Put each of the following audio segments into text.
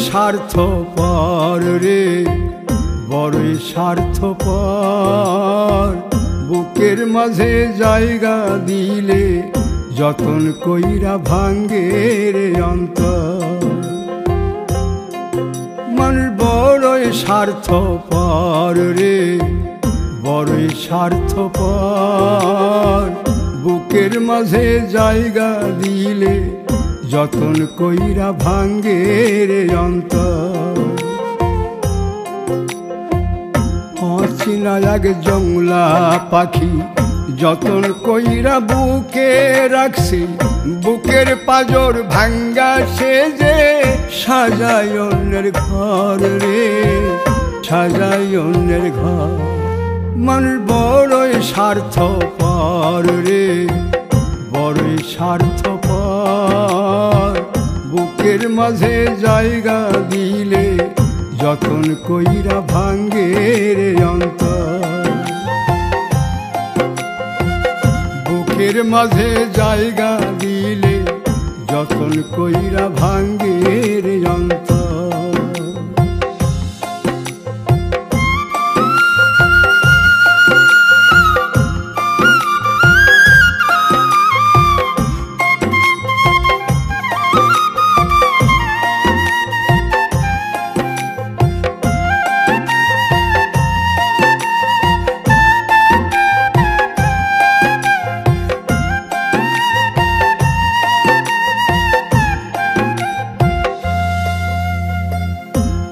স্বার্থপর রে, বড়ই স্বার্থপর। বুকের মাঝে জায়গা দিলে যতন কইরা ভাঙ্গে রে অন্তর। মানুষ বড়ই স্বার্থপর রে, বড়ই স্বার্থপর। বুকের মাঝে জায়গা দিলে যতন কইরা ভাঙ্গে রে অন্তর। অচিনা এক জংলা পাখি যতন কইরা বুকে রাখছি, বুকের পাজর ভাঙ্গা সে যে সাজায় অন্যের ঘর রে, সাজায় অন্যের ঘর। মানুষ বড়ই স্বার্থপর রে, বড়ই স্বার্থপর। বুকের মাঝে জায়গা দিলে যতন কইরা ভাঙ্গে রে অন্তর। বুকের মাঝে জায়গা দিলে যতন কইরা ভাঙ্গে রে অন্তর।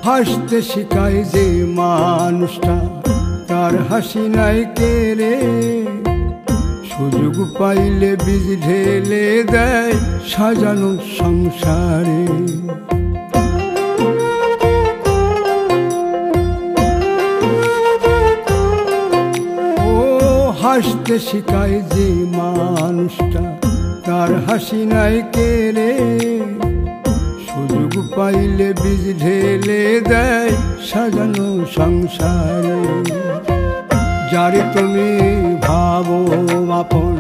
হাসতে শিখায় যে মানুষটা, তার হাসি নাই কেড়ে। সুযোগ পাইলে বীজ ঢেলে দেয় সাজানো সংসারে। ও হাসতে শিখায় যে মানুষটা, তার হাসি নাই কেড়ে। সুযোগ পাইলে বীজ ঢেলে দেয় সাজানো সংসারে। যারে তুমি ভাবো আপন,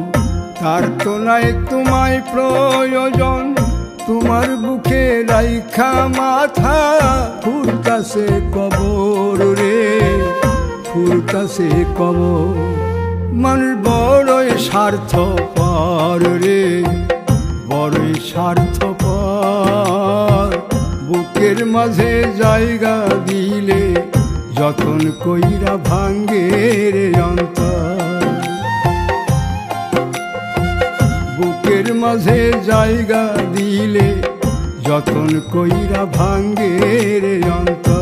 তার তো নাই তোমায় প্রয়োজন। তোমার বুকে রাইখা মাথা ফুরতাছে কবর রে, ফুরতাছে কবর। মানুষ বড়ই স্বার্থপর রে, বড়ই স্বার্থপর। বুকের মাঝে জায়গা দিলে যতন কইরা ভাঙ্গে রে অন্তর। বুকের মাঝে জায়গা দিলে যতন কইরা ভাঙ্গে রে অন্তর।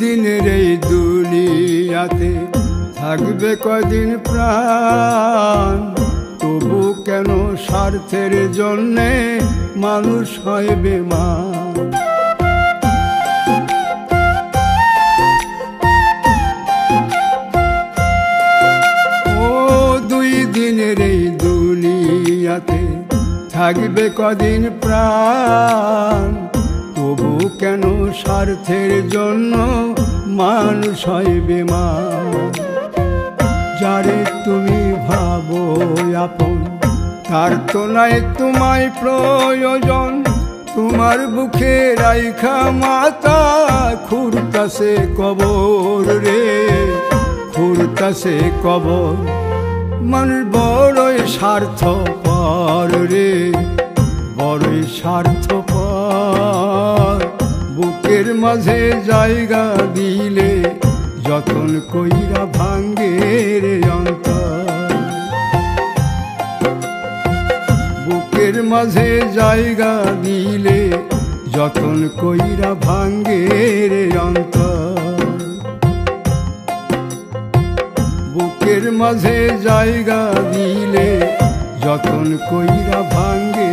দিনের এই দুনিয়াতে থাকবে কদিন প্রাণ, তবু কেন স্বার্থের জন্যে মানুষ হয় বেমান। ও দুই দিনের এই দুনিয়াতে থাকবে কদিন প্রাণ, তবু কেন স্বার্থের জন্য মানুষ হয় বেমান। যারে তুমি ভাবো আপন, তার তো নাই তোমায় প্রয়োজন। তোমার বুকে রাইখা মাথা খুরতাছে কবর রে, খুরতাছে কবর। মানুষ বড়ই স্বার্থপর রে, বড়ই স্বার্থপর। বুকের মাঝে জায়গা দিলে যতন কইরা ভাঙ্গে রে অন্তর। বুকের মাঝে জায়গা দিলে যতন কইরা ভাঙ্গে রে অন্তর। বুকের মাঝে জায়গা দিলে যতন কইরা ভাঙ্গে